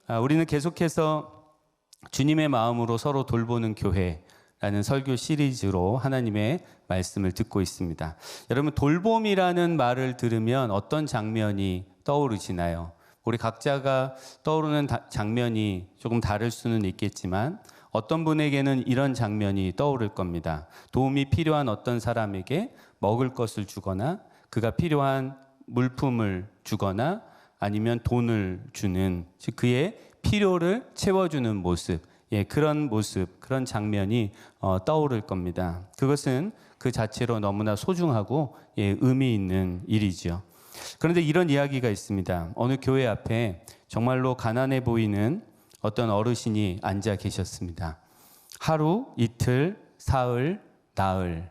우리는 계속해서 주님의 마음으로 서로 돌보는 교회라는 설교 시리즈로 하나님의 말씀을 듣고 있습니다. 여러분, 돌봄이라는 말을 들으면 어떤 장면이 떠오르시나요? 우리 각자가 떠오르는 장면이 조금 다를 수는 있겠지만 어떤 분에게는 이런 장면이 떠오를 겁니다. 도움이 필요한 어떤 사람에게 먹을 것을 주거나 그가 필요한 물품을 주거나 아니면 돈을 주는, 즉 그의 필요를 채워주는 모습, 그런 모습, 그런 장면이 떠오를 겁니다. 그것은 그 자체로 너무나 소중하고 의미 있는 일이죠. 그런데 이런 이야기가 있습니다. 어느 교회 앞에 정말로 가난해 보이는 어떤 어르신이 앉아 계셨습니다. 하루, 이틀, 사흘, 나흘.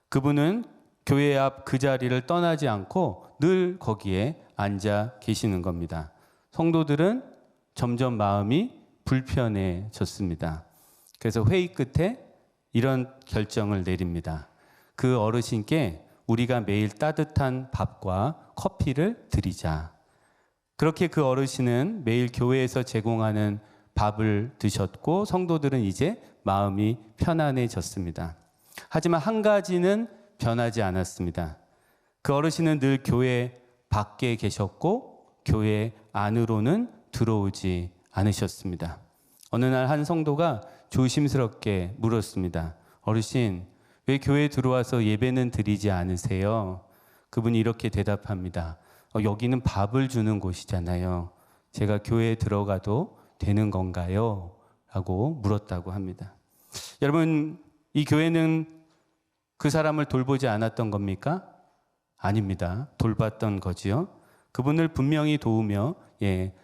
그분은 교회 앞 그 자리를 떠나지 않고 늘 거기에 앉아 계시는 겁니다. 성도들은 점점 마음이 불편해졌습니다. 그래서 회의 끝에 이런 결정을 내립니다. 그 어르신께 우리가 매일 따뜻한 밥과 커피를 드리자. 그렇게 그 어르신은 매일 교회에서 제공하는 밥을 드셨고 성도들은 이제 마음이 편안해졌습니다. 하지만 한 가지는 변하지 않았습니다. 그 어르신은 늘 교회 밖에 계셨고 교회 안으로는 들어오지 않으셨습니다. 어느 날 한 성도가 조심스럽게 물었습니다. 어르신, 왜 교회에 들어와서 예배는 드리지 않으세요? 그분이 이렇게 대답합니다. 여기는 밥을 주는 곳이잖아요. 제가 교회에 들어가도 되는 건가요? 라고 물었다고 합니다. 여러분, 이 교회는 그 사람을 돌보지 않았던 겁니까? 아닙니다. 돌봤던 거지요. 그분을 분명히 도우며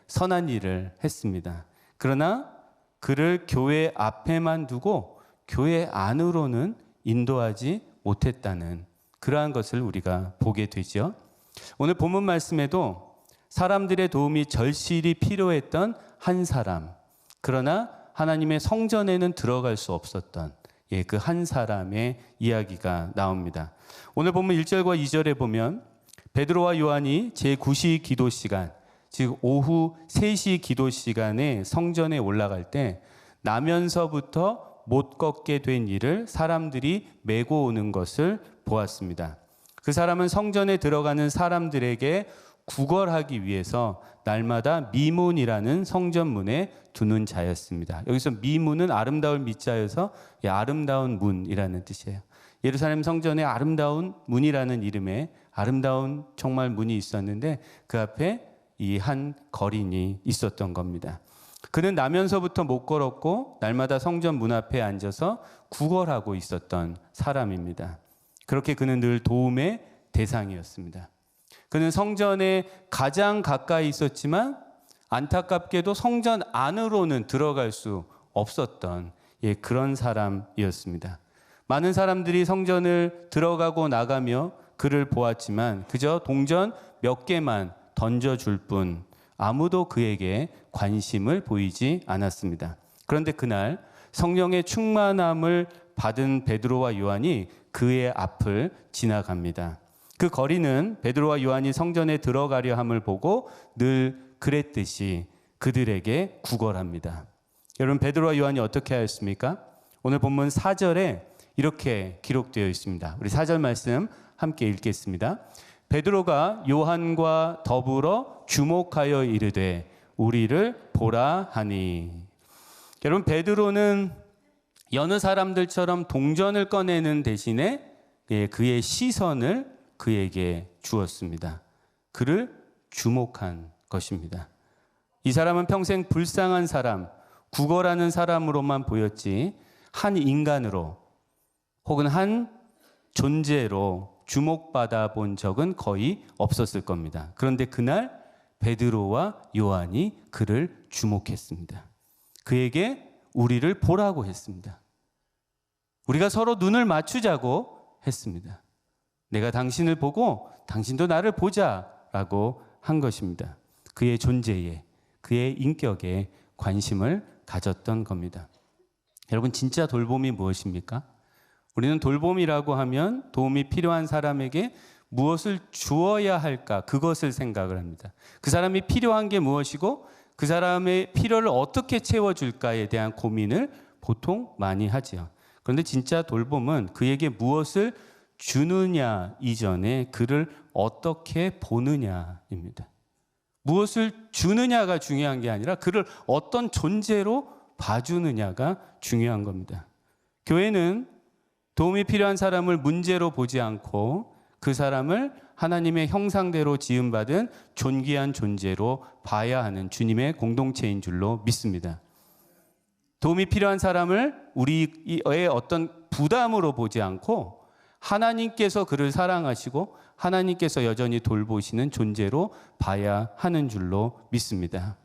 선한 일을 했습니다. 그러나 그를 교회 앞에만 두고 교회 안으로는 인도하지 못했다는 그러한 것을 우리가 보게 되죠. 오늘 본문 말씀에도 사람들의 도움이 절실히 필요했던 한 사람, 그러나 하나님의 성전에는 들어갈 수 없었던 그 한 사람의 이야기가 나옵니다. 오늘 본문 1절과 2절에 보면 베드로와 요한이 제9시 기도 시간, 즉 오후 3시 기도 시간에 성전에 올라갈 때 나면서부터 못 걷게 된 이를 사람들이 메고 오는 것을 보았습니다. 그 사람은 성전에 들어가는 사람들에게 구걸하기 위해서 날마다 미문이라는 성전문에 두는 자였습니다. 여기서 미문은 아름다울 미자여서 아름다운 문이라는 뜻이에요. 예루살렘 성전에 아름다운 문이라는 이름의 아름다운 정말 문이 있었는데 그 앞에 이 한 거린이 있었던 겁니다. 그는 나면서부터 못 걸었고 날마다 성전 문 앞에 앉아서 구걸하고 있었던 사람입니다. 그렇게 그는 늘 도움의 대상이었습니다. 그는 성전에 가장 가까이 있었지만 안타깝게도 성전 안으로는 들어갈 수 없었던 그런 사람이었습니다. 많은 사람들이 성전을 들어가고 나가며 그를 보았지만 그저 동전 몇 개만 던져줄 뿐 아무도 그에게 관심을 보이지 않았습니다. 그런데 그날 성령의 충만함을 받은 베드로와 요한이 그의 앞을 지나갑니다. 그 거리는 베드로와 요한이 성전에 들어가려 함을 보고 늘 그랬듯이 그들에게 구걸합니다. 여러분, 베드로와 요한이 어떻게 하였습니까? 오늘 본문 4절에 이렇게 기록되어 있습니다. 우리 4절 말씀 함께 읽겠습니다. 베드로가 요한과 더불어 주목하여 이르되 우리를 보라 하니. 여러분, 베드로는 여느 사람들처럼 동전을 꺼내는 대신에 그의 시선을 그에게 주었습니다. 그를 주목한 것입니다. 이 사람은 평생 불쌍한 사람, 구걸하는 사람으로만 보였지 한 인간으로 혹은 한 존재로 주목받아 본 적은 거의 없었을 겁니다. 그런데 그날 베드로와 요한이 그를 주목했습니다. 그에게 우리를 보라고 했습니다. 우리가 서로 눈을 맞추자고 했습니다. 내가 당신을 보고 당신도 나를 보자라고 한 것입니다. 그의 존재에, 그의 인격에 관심을 가졌던 겁니다. 여러분, 진짜 돌봄이 무엇입니까? 우리는 돌봄이라고 하면 도움이 필요한 사람에게 무엇을 주어야 할까, 그것을 생각을 합니다. 그 사람이 필요한 게 무엇이고 그 사람의 필요를 어떻게 채워줄까에 대한 고민을 보통 많이 하죠. 그런데 진짜 돌봄은 그에게 무엇을 주느냐 이전에 그를 어떻게 보느냐입니다. 무엇을 주느냐가 중요한 게 아니라 그를 어떤 존재로 봐주느냐가 중요한 겁니다. 교회는 도움이 필요한 사람을 문제로 보지 않고 그 사람을 하나님의 형상대로 지음받은 존귀한 존재로 봐야 하는 주님의 공동체인 줄로 믿습니다. 도움이 필요한 사람을 우리의 어떤 부담으로 보지 않고 하나님께서 그를 사랑하시고 하나님께서 여전히 돌보시는 존재로 봐야 하는 줄로 믿습니다.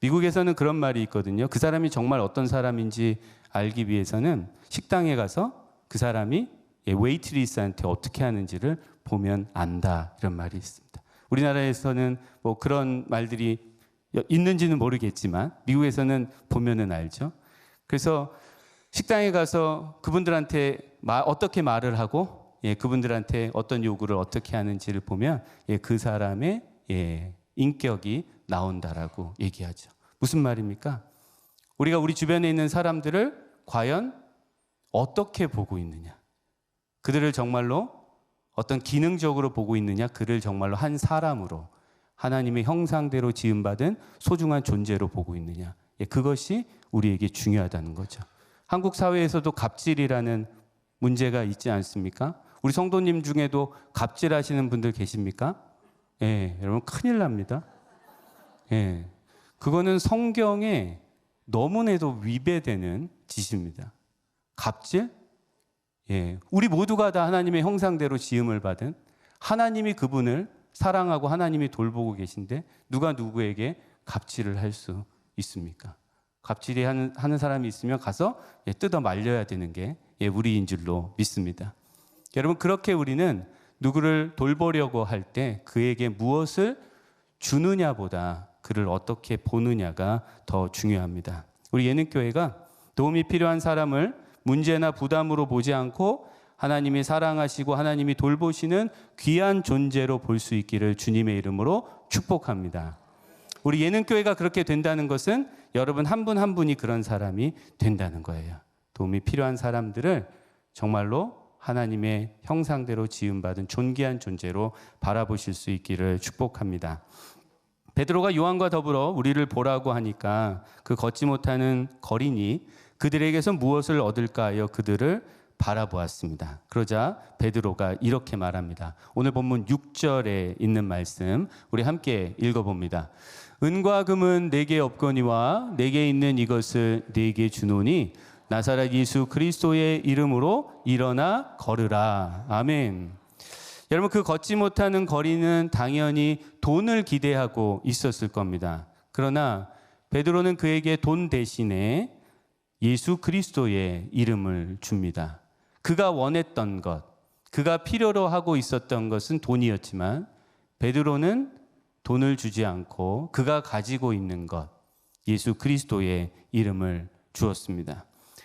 미국에서는 그런 말이 있거든요. 그 사람이 정말 어떤 사람인지 알기 위해서는 식당에 가서 그 사람이 웨이트리스한테 어떻게 하는지를 보면 안다, 이런 말이 있습니다. 우리나라에서는 뭐 그런 말들이 있는지는 모르겠지만 미국에서는 보면은 알죠. 그래서 식당에 가서 그분들한테 어떻게 말을 하고 그분들한테 어떤 요구를 어떻게 하는지를 보면 그 사람의 인격이 나온다라고 얘기하죠. 무슨 말입니까? 우리가 우리 주변에 있는 사람들을 과연 어떻게 보고 있느냐, 그들을 정말로 어떤 기능적으로 보고 있느냐, 그를 정말로 한 사람으로 하나님의 형상대로 지음받은 소중한 존재로 보고 있느냐, 그것이 우리에게 중요하다는 거죠. 한국 사회에서도 갑질이라는 문제가 있지 않습니까? 우리 성도님 중에도 갑질하시는 분들 계십니까? 여러분 큰일 납니다. 그거는 성경에 너무나도 위배되는 짓입니다. 갑질? 우리 모두가 다 하나님의 형상대로 지음을 받은 하나님이 그분을 사랑하고 하나님이 돌보고 계신데 누가 누구에게 갑질을 할 수 있습니까? 갑질이 하는 사람이 있으면 가서 뜯어 말려야 되는 게 우리인 줄로 믿습니다. 여러분, 그렇게 우리는 누구를 돌보려고 할 때 그에게 무엇을 주느냐보다 그를 어떻게 보느냐가 더 중요합니다. 우리 예능교회가 도움이 필요한 사람을 문제나 부담으로 보지 않고 하나님이 사랑하시고 하나님이 돌보시는 귀한 존재로 볼 수 있기를 주님의 이름으로 축복합니다. 우리 예능교회가 그렇게 된다는 것은 여러분 한 분 한 분이 그런 사람이 된다는 거예요. 도움이 필요한 사람들을 정말로 하나님의 형상대로 지음받은 존귀한 존재로 바라보실 수 있기를 축복합니다. 베드로가 요한과 더불어 우리를 보라고 하니까 그 걷지 못하는 거린이 그들에게서 무엇을 얻을까 하여 그들을 바라보았습니다. 그러자 베드로가 이렇게 말합니다. 오늘 본문 6절에 있는 말씀 우리 함께 읽어봅니다. 은과 금은 내게 없거니와 내게 있는 이것을 내게 주노니 나사렛 예수 그리스도의 이름으로 일어나 걸으라. 아멘. 여러분, 그 걷지 못하는 거리는 당연히 돈을 기대하고 있었을 겁니다. 그러나 베드로는 그에게 돈 대신에 예수 그리스도의 이름을 줍니다. 그가 원했던 것, 그가 필요로 하고 있었던 것은 돈이었지만 베드로는 돈을 주지 않고 그가 가지고 있는 것, 예수 그리스도의 이름을 주었습니다.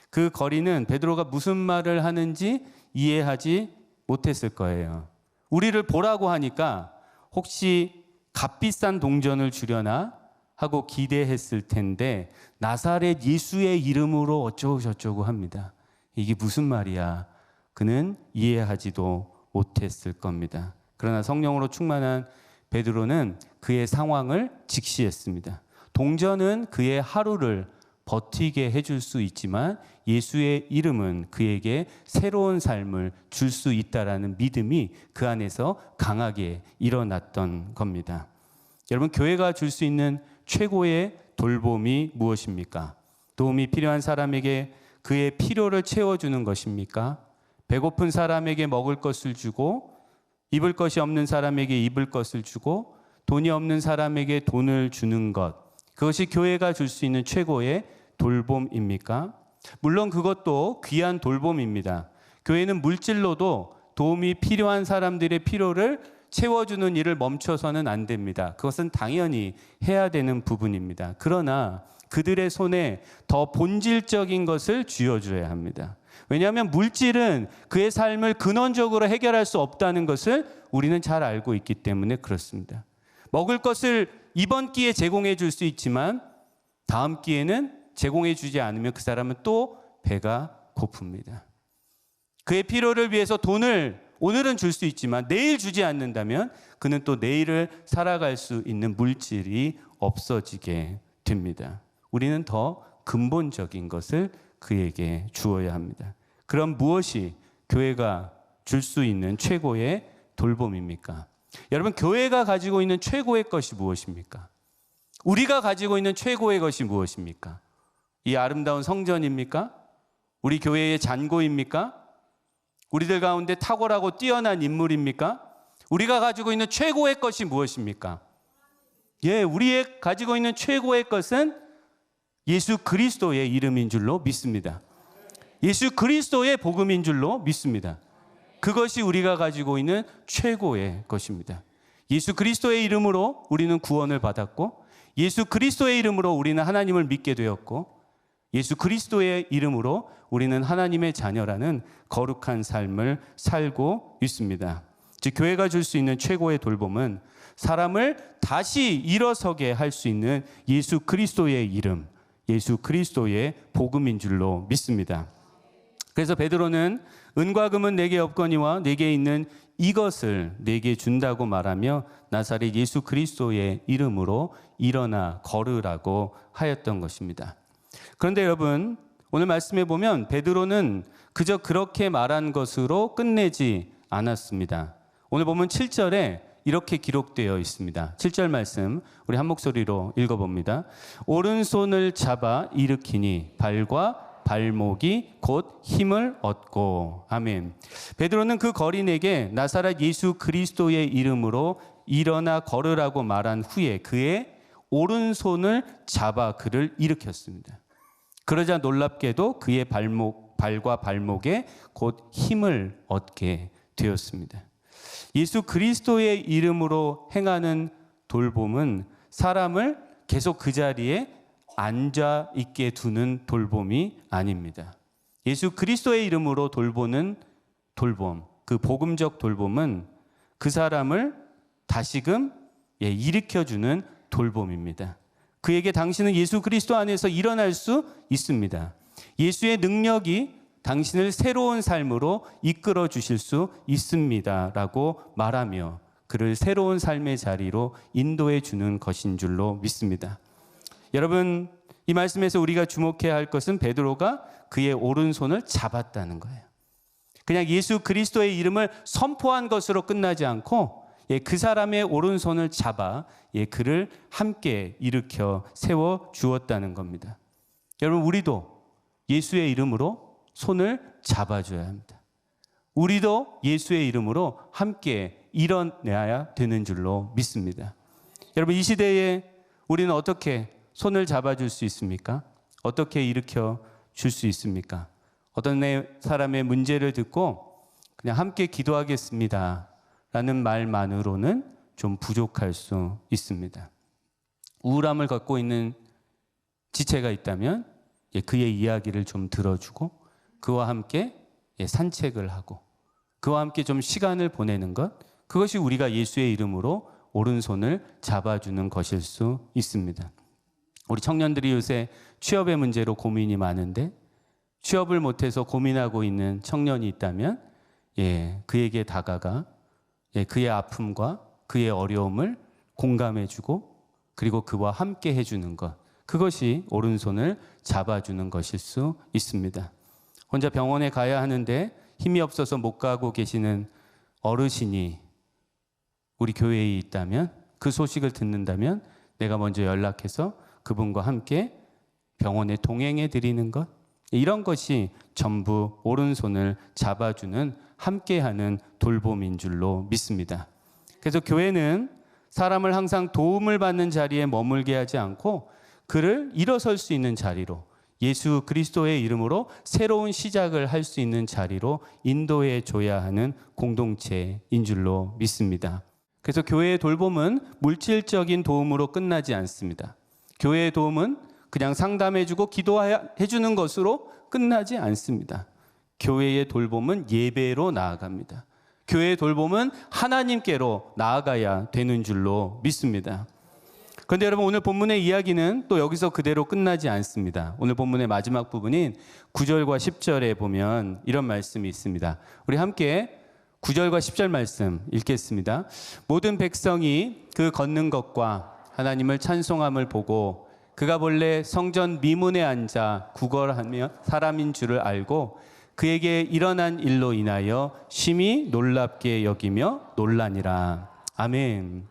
그 거리는 베드로가 무슨 말을 하는지 이해하지 못했을 거예요. 우리를 보라고 하니까 혹시 값비싼 동전을 주려나 하고 기대했을 텐데 나사렛 예수의 이름으로 어쩌고 저쩌고 합니다. 이게 무슨 말이야? 그는 이해하지도 못했을 겁니다. 그러나 성령으로 충만한 베드로는 그의 상황을 직시했습니다. 동전은 그의 하루를 버티게 해줄 수 있지만 예수의 이름은 그에게 새로운 삶을 줄 수 있다라는 믿음이 그 안에서 강하게 일어났던 겁니다. 여러분, 교회가 줄 수 있는 최고의 돌봄이 무엇입니까? 도움이 필요한 사람에게 그의 필요를 채워주는 것입니까? 배고픈 사람에게 먹을 것을 주고 입을 것이 없는 사람에게 입을 것을 주고 돈이 없는 사람에게 돈을 주는 것, 그것이 교회가 줄 수 있는 최고의 돌봄입니까? 물론 그것도 귀한 돌봄입니다. 교회는 물질로도 도움이 필요한 사람들의 필요를 채워주는 일을 멈춰서는 안 됩니다. 그것은 당연히 해야 되는 부분입니다. 그러나 그들의 손에 더 본질적인 것을 쥐어줘야 합니다. 왜냐하면 물질은 그의 삶을 근원적으로 해결할 수 없다는 것을 우리는 잘 알고 있기 때문에 그렇습니다. 먹을 것을 이번 기회에 제공해 줄 수 있지만 다음 기회는 제공해 주지 않으면 그 사람은 또 배가 고픕니다. 그의 필요를 위해서 돈을 오늘은 줄 수 있지만 내일 주지 않는다면 그는 또 내일을 살아갈 수 있는 물질이 없어지게 됩니다. 우리는 더 근본적인 것을 그에게 주어야 합니다. 그럼 무엇이 교회가 줄 수 있는 최고의 돌봄입니까? 여러분, 교회가 가지고 있는 최고의 것이 무엇입니까? 우리가 가지고 있는 최고의 것이 무엇입니까? 이 아름다운 성전입니까? 우리 교회의 잔고입니까? 우리들 가운데 탁월하고 뛰어난 인물입니까? 우리가 가지고 있는 최고의 것이 무엇입니까? 우리의 가지고 있는 최고의 것은 예수 그리스도의 이름인 줄로 믿습니다. 예수 그리스도의 복음인 줄로 믿습니다. 그것이 우리가 가지고 있는 최고의 것입니다. 예수 그리스도의 이름으로 우리는 구원을 받았고, 예수 그리스도의 이름으로 우리는 하나님을 믿게 되었고, 예수 그리스도의 이름으로 우리는 하나님의 자녀라는 거룩한 삶을 살고 있습니다. 즉, 교회가 줄 수 있는 최고의 돌봄은 사람을 다시 일어서게 할 수 있는 예수 그리스도의 이름, 예수 그리스도의 복음인 줄로 믿습니다. 그래서 베드로는 은과 금은 내게 없거니와 내게 있는 이것을 내게 준다고 말하며 나사렛 예수 그리스도의 이름으로 일어나 걸으라고 하였던 것입니다. 그런데 여러분, 오늘 말씀해 보면 베드로는 그저 그렇게 말한 것으로 끝내지 않았습니다. 오늘 보면 7절에 이렇게 기록되어 있습니다. 7절 말씀 우리 한 목소리로 읽어봅니다. 오른손을 잡아 일으키니 발과 발목이 곧 힘을 얻고. 아멘. 베드로는 그 거린에게 나사렛 예수 그리스도의 이름으로 일어나 걸으라고 말한 후에 그의 오른손을 잡아 그를 일으켰습니다. 그러자 놀랍게도 그의 발과 발목에 곧 힘을 얻게 되었습니다. 예수 그리스도의 이름으로 행하는 돌봄은 사람을 계속 그 자리에 앉아 있게 두는 돌봄이 아닙니다. 예수 그리스도의 이름으로 돌보는 돌봄, 그 복음적 돌봄은 그 사람을 다시금 일으켜주는 돌봄입니다. 그에게 당신은 예수 그리스도 안에서 일어날 수 있습니다. 예수의 능력이 당신을 새로운 삶으로 이끌어 주실 수 있습니다 라고 말하며 그를 새로운 삶의 자리로 인도해 주는 것인 줄로 믿습니다. 여러분, 이 말씀에서 우리가 주목해야 할 것은 베드로가 그의 오른손을 잡았다는 거예요. 그냥 예수 그리스도의 이름을 선포한 것으로 끝나지 않고 그 사람의 오른손을 잡아 그를 함께 일으켜 세워 주었다는 겁니다. 여러분, 우리도 예수의 이름으로 손을 잡아줘야 합니다. 우리도 예수의 이름으로 함께 일어나야 되는 줄로 믿습니다. 여러분, 이 시대에 우리는 어떻게 손을 잡아줄 수 있습니까? 어떻게 일으켜 줄 수 있습니까? 어떤 사람의 문제를 듣고 그냥 함께 기도하겠습니다 라는 말만으로는 좀 부족할 수 있습니다. 우울함을 갖고 있는 지체가 있다면 그의 이야기를 좀 들어주고 그와 함께 산책을 하고 그와 함께 좀 시간을 보내는 것, 그것이 우리가 예수의 이름으로 오른손을 잡아주는 것일 수 있습니다. 우리 청년들이 요새 취업의 문제로 고민이 많은데 취업을 못해서 고민하고 있는 청년이 있다면 그에게 다가가 그의 아픔과 그의 어려움을 공감해주고 그리고 그와 함께 해주는 것, 그것이 오른손을 잡아주는 것일 수 있습니다. 혼자 병원에 가야 하는데 힘이 없어서 못 가고 계시는 어르신이 우리 교회에 있다면, 그 소식을 듣는다면 내가 먼저 연락해서 그분과 함께 병원에 동행해 드리는 것, 이런 것이 전부 오른손을 잡아주는 함께하는 돌봄인 줄로 믿습니다. 그래서 교회는 사람을 항상 도움을 받는 자리에 머물게 하지 않고 그를 일어설 수 있는 자리로, 예수 그리스도의 이름으로 새로운 시작을 할 수 있는 자리로 인도해 줘야 하는 공동체인 줄로 믿습니다. 그래서 교회의 돌봄은 물질적인 도움으로 끝나지 않습니다. 교회의 도움은 그냥 상담해주고 기도해주는 것으로 끝나지 않습니다. 교회의 돌봄은 예배로 나아갑니다. 교회의 돌봄은 하나님께로 나아가야 되는 줄로 믿습니다. 그런데 여러분, 오늘 본문의 이야기는 또 여기서 그대로 끝나지 않습니다. 오늘 본문의 마지막 부분인 9절과 10절에 보면 이런 말씀이 있습니다. 우리 함께 9절과 10절 말씀 읽겠습니다. 모든 백성이 그 걷는 것과 하나님을 찬송함을 보고 그가 본래 성전 미문에 앉아 구걸하며 사람인 줄을 알고 그에게 일어난 일로 인하여 심히 놀랍게 여기며 놀라니라. 아멘.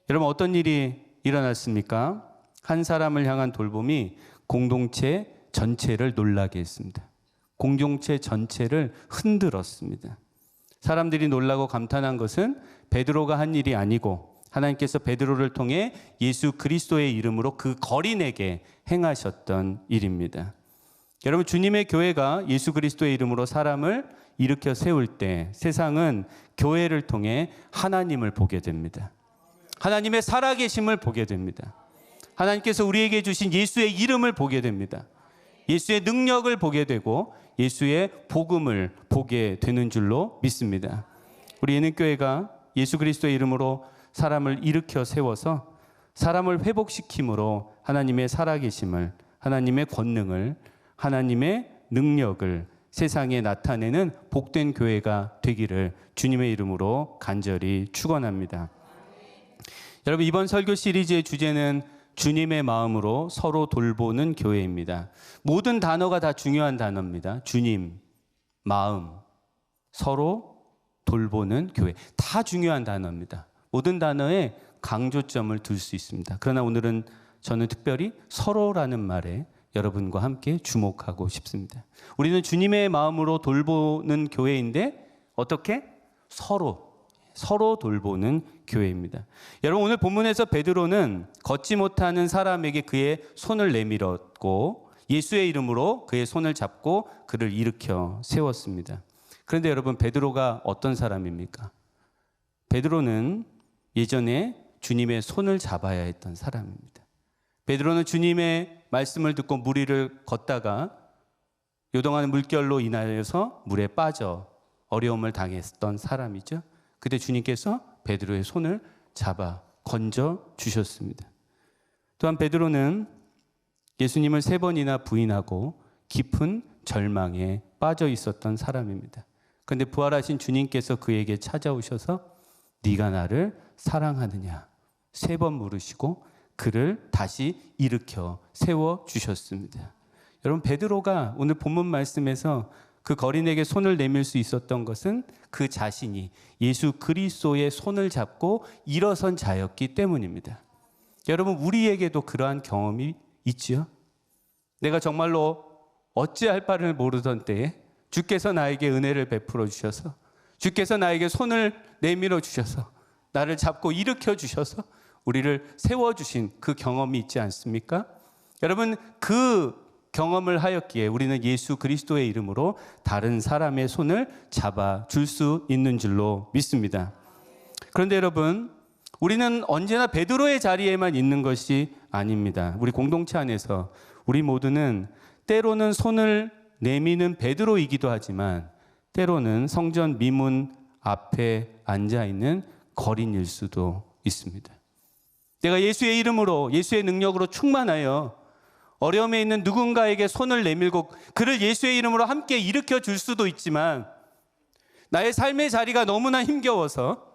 여러분, 어떤 일이 일어났습니까? 한 사람을 향한 돌봄이 공동체 전체를 놀라게 했습니다. 공동체 전체를 흔들었습니다. 사람들이 놀라고 감탄한 것은 베드로가 한 일이 아니고 하나님께서 베드로를 통해 예수 그리스도의 이름으로 그 거린에게 행하셨던 일입니다. 여러분, 주님의 교회가 예수 그리스도의 이름으로 사람을 일으켜 세울 때 세상은 교회를 통해 하나님을 보게 됩니다. 하나님의 살아계심을 보게 됩니다. 하나님께서 우리에게 주신 예수의 이름을 보게 됩니다. 예수의 능력을 보게 되고 예수의 복음을 보게 되는 줄로 믿습니다. 우리 예능교회가 예수 그리스도의 이름으로 사람을 일으켜 세워서 사람을 회복시킴으로 하나님의 살아계심을, 하나님의 권능을, 하나님의 능력을 세상에 나타내는 복된 교회가 되기를 주님의 이름으로 간절히 축원합니다. 여러분, 이번 설교 시리즈의 주제는 주님의 마음으로 서로 돌보는 교회입니다. 모든 단어가 다 중요한 단어입니다. 주님, 마음, 서로 돌보는 교회. 다 중요한 단어입니다. 모든 단어에 강조점을 둘 수 있습니다. 그러나 오늘은 저는 특별히 서로라는 말에 여러분과 함께 주목하고 싶습니다. 우리는 주님의 마음으로 돌보는 교회인데 어떻게? 서로 돌보는 교회입니다. 여러분, 오늘 본문에서 베드로는 걷지 못하는 사람에게 그의 손을 내밀었고 예수의 이름으로 그의 손을 잡고 그를 일으켜 세웠습니다. 그런데 여러분, 베드로가 어떤 사람입니까? 베드로는 예전에 주님의 손을 잡아야 했던 사람입니다. 베드로는 주님의 말씀을 듣고 물 위를 걷다가 요동하는 물결로 인하여서 물에 빠져 어려움을 당했던 사람이죠. 그때 주님께서 베드로의 손을 잡아 건져 주셨습니다. 또한 베드로는 예수님을 3번이나 부인하고 깊은 절망에 빠져 있었던 사람입니다. 그런데 부활하신 주님께서 그에게 찾아오셔서 네가 나를 사랑하느냐 3번 물으시고 그를 다시 일으켜 세워주셨습니다. 여러분, 베드로가 오늘 본문 말씀에서 그 거린에게 손을 내밀 수 있었던 것은 그 자신이 예수 그리스도의 손을 잡고 일어선 자였기 때문입니다. 여러분, 우리에게도 그러한 경험이 있지요. 내가 정말로 어찌할 바를 모르던 때에 주께서 나에게 은혜를 베풀어 주셔서 주께서 나에게 손을 내밀어 주셔서 나를 잡고 일으켜 주셔서 우리를 세워주신 그 경험이 있지 않습니까? 여러분, 그 경험을 하였기에 우리는 예수 그리스도의 이름으로 다른 사람의 손을 잡아줄 수 있는 줄로 믿습니다. 그런데 여러분, 우리는 언제나 베드로의 자리에만 있는 것이 아닙니다. 우리 공동체 안에서 우리 모두는 때로는 손을 내미는 베드로이기도 하지만 때로는 성전 미문 앞에 앉아있는 거린일 수도 있습니다. 내가 예수의 이름으로, 예수의 능력으로 충만하여 어려움에 있는 누군가에게 손을 내밀고 그를 예수의 이름으로 함께 일으켜 줄 수도 있지만 나의 삶의 자리가 너무나 힘겨워서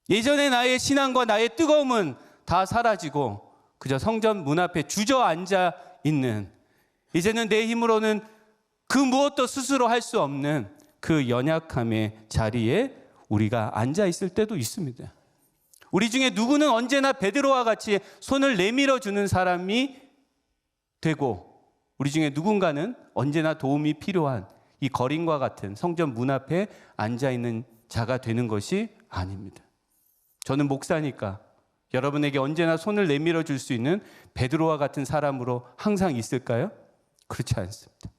예전의 나의 신앙과 나의 뜨거움은 다 사라지고 그저 성전 문 앞에 주저앉아 있는, 이제는 내 힘으로는 그 무엇도 스스로 할 수 없는 그 연약함의 자리에 우리가 앉아 있을 때도 있습니다. 우리 중에 누구는 언제나 베드로와 같이 손을 내밀어 주는 사람이 되고 우리 중에 누군가는 언제나 도움이 필요한 이 거린과 같은 성전 문 앞에 앉아있는 자가 되는 것이 아닙니다. 저는 목사니까 여러분에게 언제나 손을 내밀어 줄 수 있는 베드로와 같은 사람으로 항상 있을까요? 그렇지 않습니다.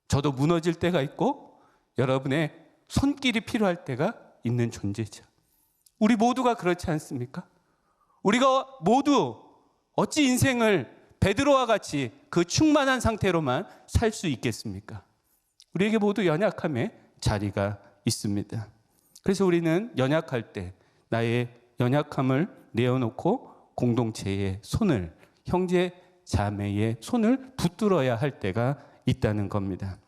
저도 무너질 때가 있고 여러분의 손길이 필요할 때가 있는 존재죠. 우리 모두가 그렇지 않습니까? 우리가 모두 어찌 인생을 베드로와 같이 그 충만한 상태로만 살 수 있겠습니까? 우리에게 모두 연약함의 자리가 있습니다. 그래서 우리는 연약할 때 나의 연약함을 내어놓고 공동체의 손을, 형제 자매의 손을 붙들어야 할 때가 있다는 겁니다.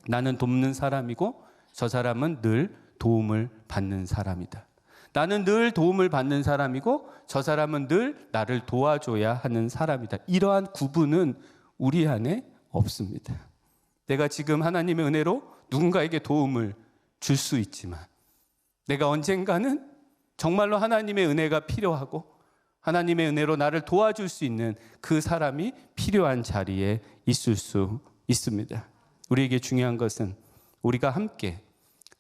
나는 돕는 사람이고 저 사람은 늘 도움을 받는 사람이다. 나는 늘 도움을 받는 사람이고 저 사람은 늘 나를 도와줘야 하는 사람이다. 이러한 구분은 우리 안에 없습니다. 내가 지금 하나님의 은혜로 누군가에게 도움을 줄 수 있지만 내가 언젠가는 정말로 하나님의 은혜가 필요하고 하나님의 은혜로 나를 도와줄 수 있는 그 사람이 필요한 자리에 있을 수 있습니다. 우리에게 중요한 것은 우리가 함께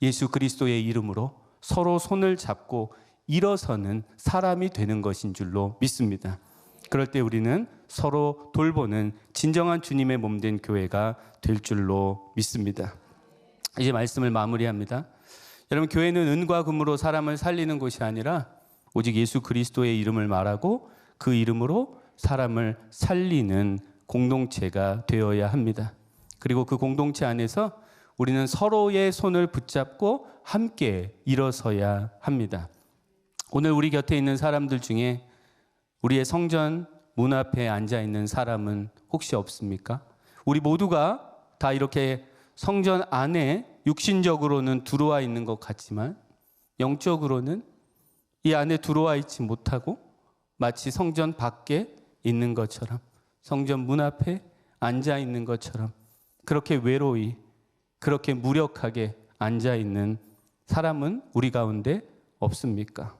예수 그리스도의 이름으로 서로 손을 잡고 일어서는 사람이 되는 것인 줄로 믿습니다. 그럴 때 우리는 서로 돌보는 진정한 주님의 몸된 교회가 될 줄로 믿습니다. 이제 말씀을 마무리합니다. 여러분, 교회는 은과 금으로 사람을 살리는 곳이 아니라 오직 예수 그리스도의 이름을 말하고 그 이름으로 사람을 살리는 공동체가 되어야 합니다. 그리고 그 공동체 안에서 우리는 서로의 손을 붙잡고 함께 일어서야 합니다. 오늘 우리 곁에 있는 사람들 중에 우리의 성전 문 앞에 앉아 있는 사람은 혹시 없습니까? 우리 모두가 다 이렇게 성전 안에 육신적으로는 들어와 있는 것 같지만 영적으로는 이 안에 들어와 있지 못하고 마치 성전 밖에 있는 것처럼, 성전 문 앞에 앉아 있는 것처럼 그렇게 외로이, 그렇게 무력하게 앉아 있는 사람은 우리 가운데 없습니까?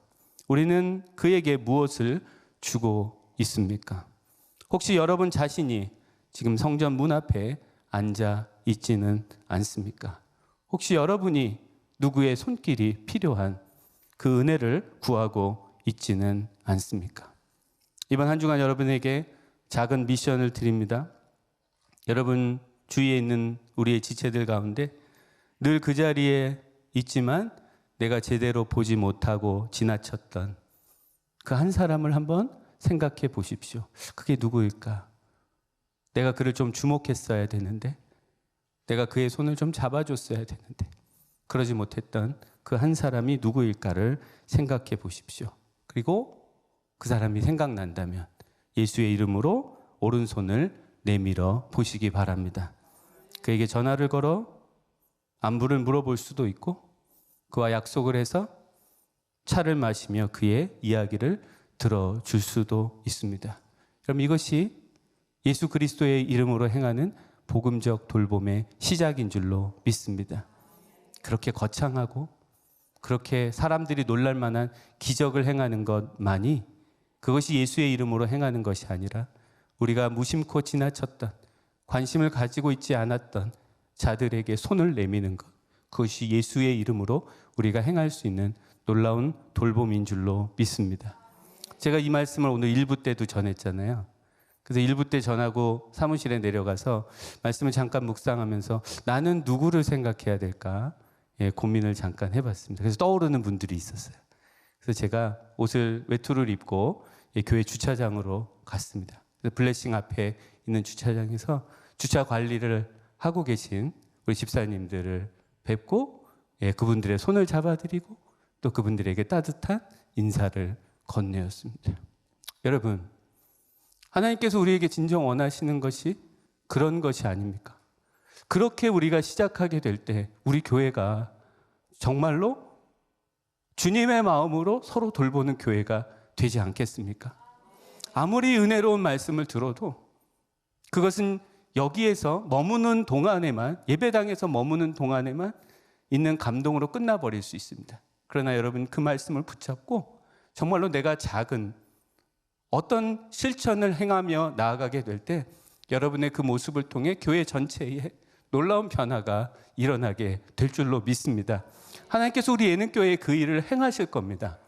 우리는 그에게 무엇을 주고 있습니까? 혹시 여러분 자신이 지금 성전 문 앞에 앉아 있지는 않습니까? 혹시 여러분이 누구의 손길이 필요한 그 은혜를 구하고 있지는 않습니까? 이번 한 주간 여러분에게 작은 미션을 드립니다. 여러분 주위에 있는 우리의 지체들 가운데 늘 그 자리에 있지만 내가 제대로 보지 못하고 지나쳤던 그 한 사람을 한번 생각해 보십시오. 그게 누구일까? 내가 그를 좀 주목했어야 되는데, 내가 그의 손을 좀 잡아줬어야 되는데 그러지 못했던 그 한 사람이 누구일까를 생각해 보십시오. 그리고 그 사람이 생각난다면 예수의 이름으로 오른손을 내밀어 보시기 바랍니다. 그에게 전화를 걸어 안부를 물어볼 수도 있고 그와 약속을 해서 차를 마시며 그의 이야기를 들어줄 수도 있습니다. 그럼 이것이 예수 그리스도의 이름으로 행하는 복음적 돌봄의 시작인 줄로 믿습니다. 그렇게 거창하고 그렇게 사람들이 놀랄 만한 기적을 행하는 것만이 그것이 예수의 이름으로 행하는 것이 아니라 우리가 무심코 지나쳤던, 관심을 가지고 있지 않았던 자들에게 손을 내미는 것, 그것이 예수의 이름으로 우리가 행할 수 있는 놀라운 돌봄인 줄로 믿습니다. 제가 이 말씀을 오늘 1부 때도 전했잖아요. 그래서 1부 때 전하고 사무실에 내려가서 말씀을 잠깐 묵상하면서 나는 누구를 생각해야 될까 고민을 잠깐 해봤습니다. 그래서 떠오르는 분들이 있었어요. 그래서 제가 옷을 외투를 입고 교회 주차장으로 갔습니다. 그래서 블레싱 앞에 있는 주차장에서 주차 관리를 하고 계신 우리 집사님들을 뵙고 그분들의 손을 잡아드리고 또 그분들에게 따뜻한 인사를 건네었습니다. 여러분, 하나님께서 우리에게 진정 원하시는 것이 그런 것이 아닙니까? 그렇게 우리가 시작하게 될 때 우리 교회가 정말로 주님의 마음으로 서로 돌보는 교회가 되지 않겠습니까? 아무리 은혜로운 말씀을 들어도 그것은 여기에서 머무는 동안에만, 예배당에서 머무는 동안에만 있는 감동으로 끝나버릴 수 있습니다. 그러나 여러분 그 말씀을 붙잡고 정말로 내가 작은 어떤 실천을 행하며 나아가게 될 때 여러분의 그 모습을 통해 교회 전체에 놀라운 변화가 일어나게 될 줄로 믿습니다. 하나님께서 우리 예능교회에 그 일을 행하실 겁니다.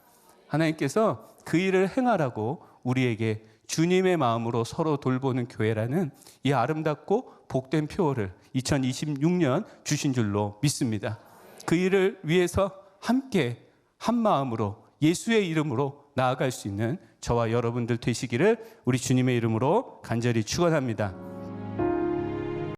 하나님께서 그 일을 행하라고 우리에게 주님의 마음으로 서로 돌보는 교회라는 이 아름답고 복된 표어를 2026년 주신 줄로 믿습니다. 그 일을 위해서 함께 한 마음으로 예수의 이름으로 나아갈 수 있는 저와 여러분들 되시기를 우리 주님의 이름으로 간절히 축원합니다.